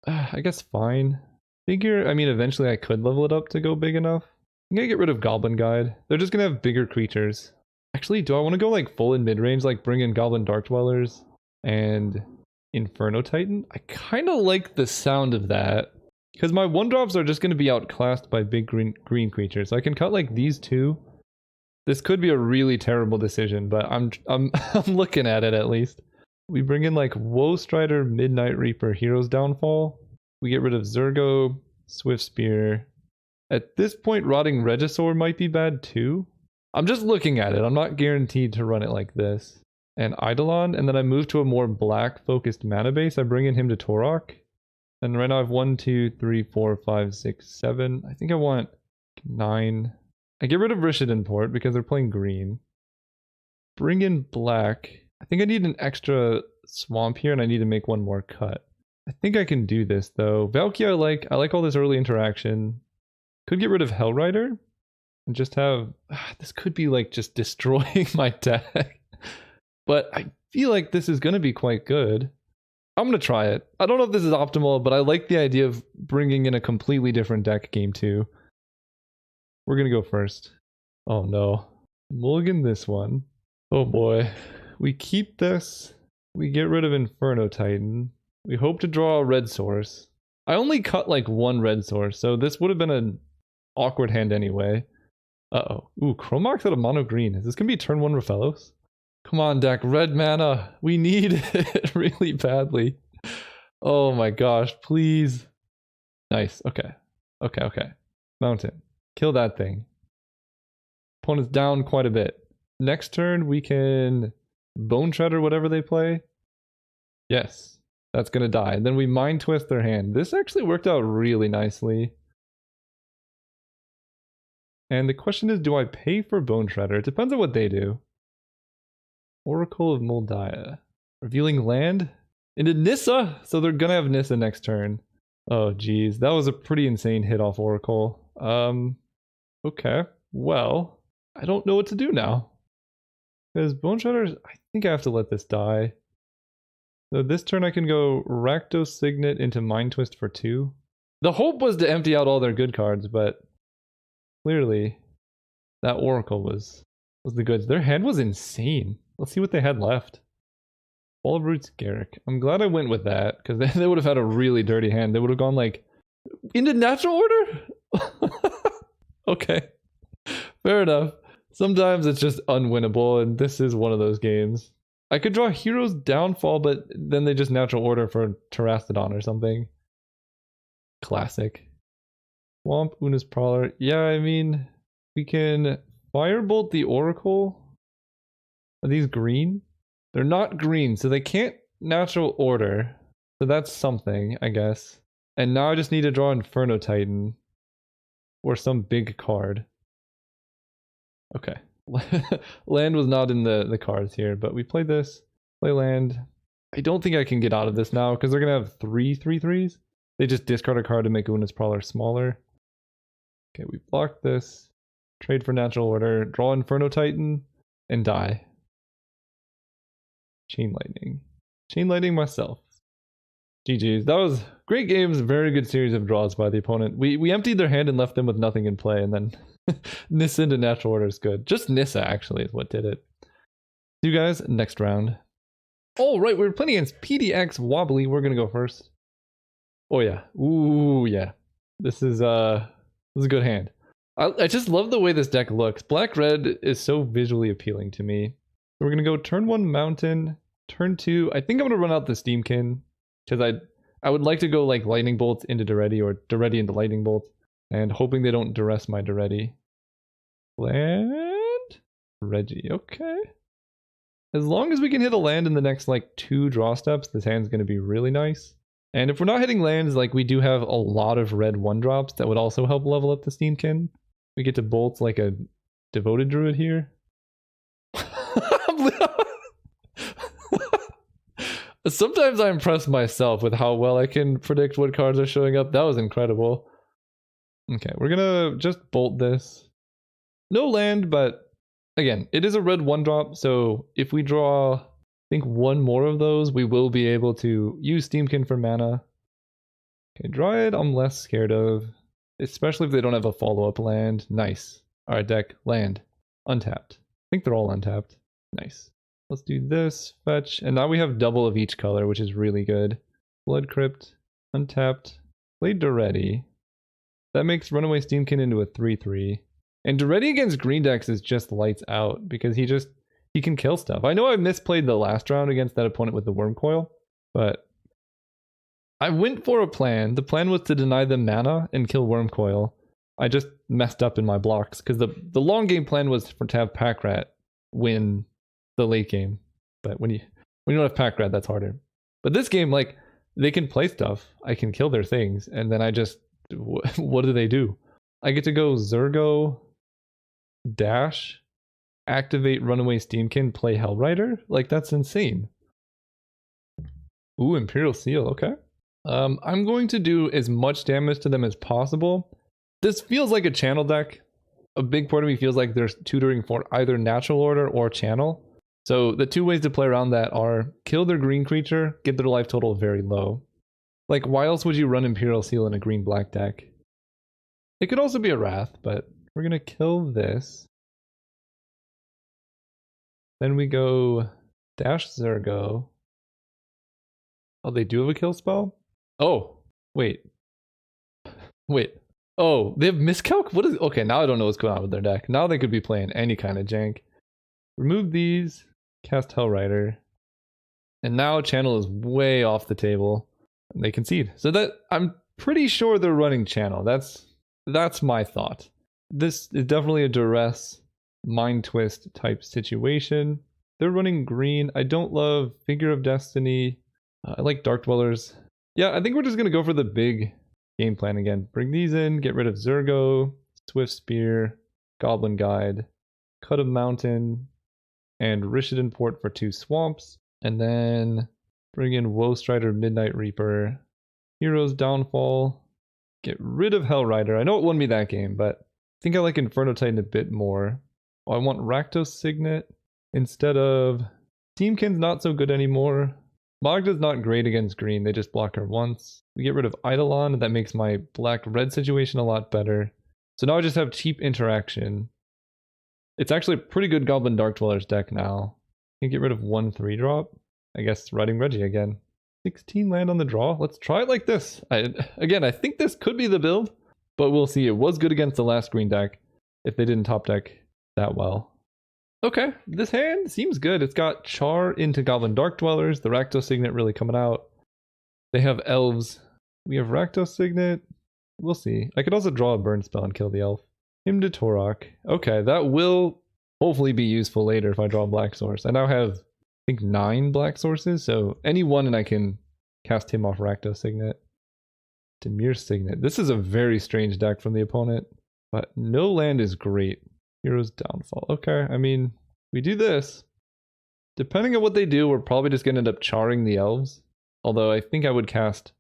I guess, fine. Figure, I mean, eventually I could level it up to go big enough. I'm going to get rid of Goblin Guide. They're just going to have bigger creatures. Actually, do I want to go like full in mid-range, like bring in Goblin Dark Dwellers and Inferno Titan? I kind of like the sound of that. Because my 1-drops are just going to be outclassed by big green creatures. So I can cut like these 2. This could be a really terrible decision, but I'm looking at it at least. We bring in like Woe Strider, Midnight Reaper, Hero's Downfall. We get rid of Zergo, Swift Spear. At this point, Rotting Regisaur might be bad too. I'm just looking at it. I'm not guaranteed to run it like this. and Eidolon, and then I move to a more black focused mana base. I bring in him to Torok. And right now I have 1, 2, 3, 4, 5, 6, 7. I think I want 9. I get rid of Rishadan Port because they're playing green. Bring in black. I think I need an extra swamp here and I need to make one more cut. I think I can do this though. Valkyrie I like all this early interaction. Could get rid of Hellrider and just have... this could be like just destroying my deck. But I feel like this is going to be quite good. I'm going to try it. I don't know if this is optimal, but I like the idea of bringing in a completely different deck game 2. We're going to go first. Oh no. Mulligan this one. Oh boy. We keep this. We get rid of Inferno Titan. We hope to draw a red source. I only cut like one red source, so this would have been an awkward hand anyway. Uh-oh. Ooh, Chromox out of mono green. Is this going to be turn 1 Raphaelos? Come on, deck. Red mana. We need it really badly. Oh my gosh, please. Nice. Okay. Okay. Mountain. Kill that thing. Opponent's down quite a bit. Next turn, we can Bone Shredder whatever they play. Yes. That's going to die. And then we Mind Twist their hand. This actually worked out really nicely. And the question is, do I pay for Bone Shredder? It depends on what they do. Oracle of Moldiah. Revealing land into Nissa! So they're gonna have Nissa next turn. Oh geez, that was a pretty insane hit off Oracle. Okay. Well, I don't know what to do now. Because Bone Shredder, I think I have to let this die. So this turn I can go Rakdos Signet into Mind Twist for 2. The hope was to empty out all their good cards, but clearly that Oracle was the goods. Their hand was insane. Let's see what they had left. Ball of Roots Garrick. I'm glad I went with that, because they would have had a really dirty hand. They would have gone like, into natural order? Okay. Fair enough. Sometimes it's just unwinnable, and this is one of those games. I could draw Hero's Downfall, but then they just natural order for Terastodon or something. Classic. Swamp, Una's Prowler. Yeah, I mean, we can Firebolt the Oracle. Are these green? They're not green, so they can't natural order. So that's something, I guess. And now I just need to draw Inferno Titan. Or some big card. Okay. Land was not in the cards here, but we play this. Play land. I don't think I can get out of this now, because they're going to have 3/3/3s. They just discard a card to make Una's Prowler smaller. Okay, we block this. Trade for natural order. Draw Inferno Titan. And die. Chain Lightning. Chain Lightning myself. GG's. That was great games. Very good series of draws by the opponent. We emptied their hand and left them with nothing in play, and then Nissa into natural order is good. Just Nissa, actually, is what did it. See you guys next round. All right, we're playing against PDX Wobbly. We're going to go first. Oh, yeah. Ooh, yeah. This is a good hand. I just love the way this deck looks. Black-red is so visually appealing to me. So we're going to go turn 1 Mountain, turn 2. I think I'm going to run out the Steamkin, because I would like to go like Lightning Bolt into Daretti or Daretti into Lightning Bolt, and hoping they don't duress my Daretti. Land? Reggie, okay. As long as we can hit a land in the next like 2 draw steps, this hand's going to be really nice. And if we're not hitting lands, like we do have a lot of red 1-drops that would also help level up the Steamkin. We get to bolt like a Devoted Druid here. Sometimes I impress myself with how well I can predict what cards are showing up. That was incredible. Okay, we're gonna just bolt this. No land, but again, it is a red 1-drop, so if we draw, I think 1 more of those, we will be able to use Steamkin for mana. Okay, Dryad I'm less scared of, especially if they don't have a follow-up land. Nice. Alright, deck, land. Untapped. I think they're all untapped. Nice. Let's do this, fetch, and now we have double of each color, which is really good. Blood Crypt, untapped, play Daretti. That makes Runaway Steamkin into a 3/3. And Daretti against green decks is just lights out, because he can kill stuff. I know I misplayed the last round against that opponent with the Worm Coil, but I went for a plan. The plan was to deny them mana and kill Worm Coil. I just messed up in my blocks, because the long game plan was to have Pack Rat win the late game. But when you don't have pack red, that's harder. But this game, like, they can play stuff. I can kill their things, and then I just what do they do? I get to go Zergo, dash, activate Runaway Steamkin, play Hellrider? Like, that's insane. Ooh, Imperial Seal, okay. I'm going to do as much damage to them as possible. This feels like a channel deck. A big part of me feels like there's tutoring for either natural order or channel. So the two ways to play around that are kill their green creature, get their life total very low. Like, why else would you run Imperial Seal in a green-black deck? It could also be a Wrath, but we're going to kill this. Then we go dash Zergo. Oh, they do have a kill spell? Oh, wait. Wait. Oh, they have miscalc? What is... Okay, now I don't know what's going on with their deck. Now they could be playing any kind of jank. Remove these. Cast Hellrider. And now channel is way off the table. And they concede. So that... I'm pretty sure they're running channel. That's my thought. This is definitely a duress, mind twist type situation. They're running green. I don't love Figure of Destiny. I like Dark Dwellers. Yeah, I think we're just going to go for the big game plan again. Bring these in, get rid of Zergo, Swift Spear, Goblin Guide, Cut a Mountain, and Rishadan Port for 2 swamps. And then bring in Woe Strider, Midnight Reaper, Hero's Downfall, get rid of Hellrider. I know it won me that game, but I think I like Inferno Titan a bit more. Oh, I want Rakdos Signet instead of... Teamkin's not so good anymore. Magda's not great against green, they just block her once. We get rid of Eidolon, that makes my black-red situation a lot better. So now I just have cheap interaction. It's actually a pretty good Goblin Dark Dwellers deck now. Can get rid of 1 3-drop. I guess riding Reggie again. 16 land on the draw. Let's try it like this. Again, I think this could be the build, but we'll see. It was good against the last green deck if they didn't top deck that well. Okay, this hand seems good. It's got Char into Goblin Dark Dwellers, the Rakdos Signet really coming out. They have elves. We have Rakdos Signet. We'll see. I could also draw a burn spell and kill the elf. Hymn to Torok. Okay, that will hopefully be useful later if I draw a black source. I now have, I think, 9 black sources, so any one and I can cast him off Rakdos Signet. Demir Signet. This is a very strange deck from the opponent, but no land is great. Hero's Downfall. Okay, I mean, we do this. Depending on what they do, we're probably just going to end up charring the elves. Although I think I would cast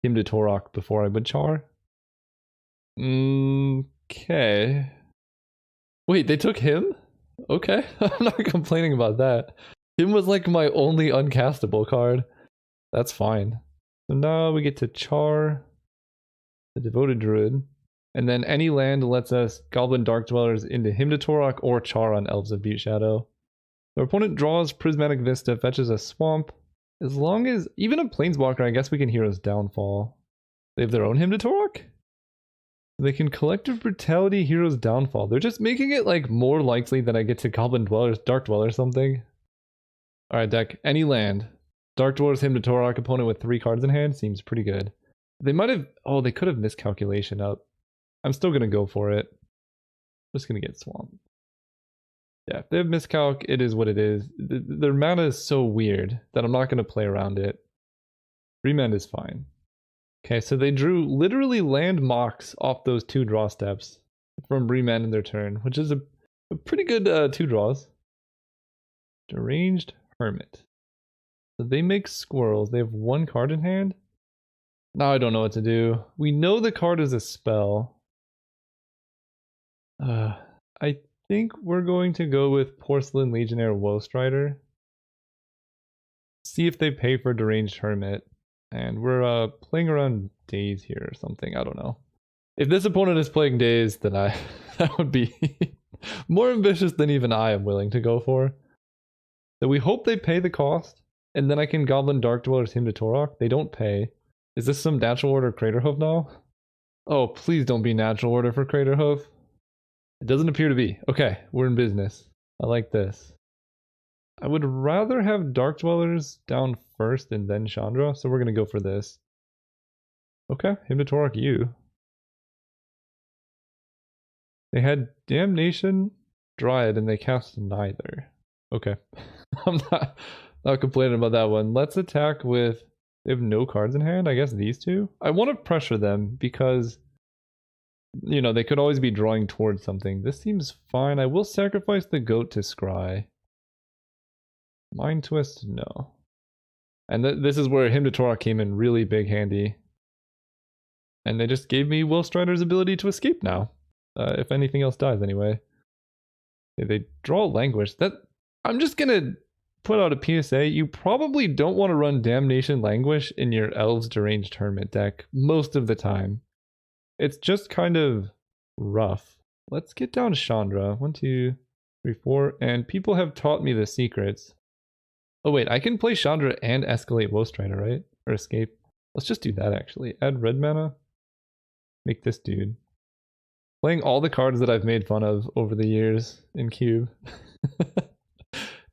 him to Torok before I would char. Okay. Wait, they took him? Okay, I'm not complaining about that. Him was like my only uncastable card. That's fine. So now we get to char the Devoted Druid. And then any land lets us Goblin Dark Dwellers into Hymn to Torok or char on Elves of Butte Shadow. Our opponent draws Prismatic Vista, fetches a swamp. As long as, even a Planeswalker, I guess we can Hero's Downfall. They have their own Hymn to Torok? They can Collective Brutality, Hero's Downfall. They're just making it like more likely that I get to Goblin Dwellers, Dark Dweller something. Alright deck, any land. Dark Dwellers, Hymn to Torok, opponent with 3 cards in hand, seems pretty good. They might have, oh, they could have miscalculation up. I'm still going to go for it. I'm just going to get swamped. Yeah, if they have miscalc, it is what it is. Their mana is so weird that I'm not going to play around it. Remand is fine. Okay, so they drew literally land mocks off those 2 draw steps from remand in their turn, which is a pretty good 2 draws. Deranged Hermit. So they make squirrels. They have 1 card in hand. Now I don't know what to do. We know the card is a spell. I think we're going to go with Porcelain Legionnaire Woe Strider. See if they pay for Deranged Hermit. And we're playing around Days here or something. I don't know. If this opponent is playing Days, then that would be more ambitious than even I am willing to go for. So we hope they pay the cost. And then I can Goblin Dark Dwellers Hymn to Torok. They don't pay. Is this some Natural Order Craterhoof now? Oh, please don't be Natural Order for Craterhoof. It doesn't appear to be. Okay, we're in business. I like this. I would rather have Dark Dwellers down first and then Chandra, so we're going to go for this. Okay, Hymn to Torok you. They had Damnation, Dryad, and they cast neither. Okay. I'm not complaining about that one. Let's attack with... They have no cards in hand. I guess these two. I want to pressure them because, you know, they could always be drawing towards something. This seems fine. I will sacrifice the goat to scry. Mind Twist, no. And this is where Hymn to Torah came in really big handy. And they just gave me Will Strider's ability to escape now. If anything else dies anyway. They draw Languish. I'm just gonna put out a PSA. You probably don't want to run Damnation Languish in your Elves Deranged Hermit deck most of the time. It's just kind of rough. Let's get down Chandra. 1, 2, 3, 4. And people have taught me the secrets. Oh wait, I can play Chandra and escalate Woe Strider, right? Or escape. Let's just do that actually. Add red mana. Make this dude. Playing all the cards that I've made fun of over the years in Cube.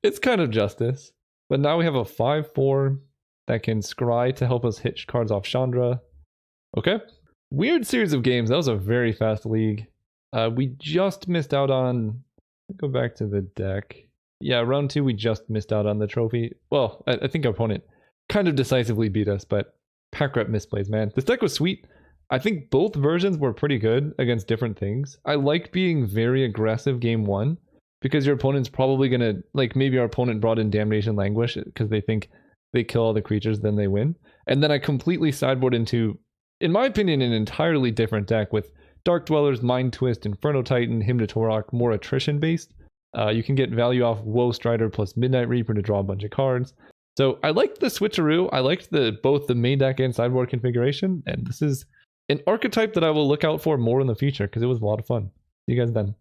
It's kind of justice. But now we have a 5/4 that can scry to help us hit cards off Chandra. Okay. Weird series of games. That was a very fast league. We just missed out on... Go back to the deck. Yeah, round 2 we just missed out on the trophy. Well, I think our opponent kind of decisively beat us, but pack rep misplays, man. This deck was sweet. I think both versions were pretty good against different things. I like being very aggressive game 1 because your opponent's probably going to, like maybe our opponent brought in Damnation Languish because they think they kill all the creatures, then they win. And then I completely sideboard into, in my opinion, an entirely different deck with Dark Dwellers, Mind Twist, Inferno Titan, Hymn to Torah, more attrition based. You can get value off Woe Strider plus Midnight Reaper to draw a bunch of cards. So I liked the switcheroo. I liked both the main deck and sideboard configuration. And this is an archetype that I will look out for more in the future because it was a lot of fun. See you guys then.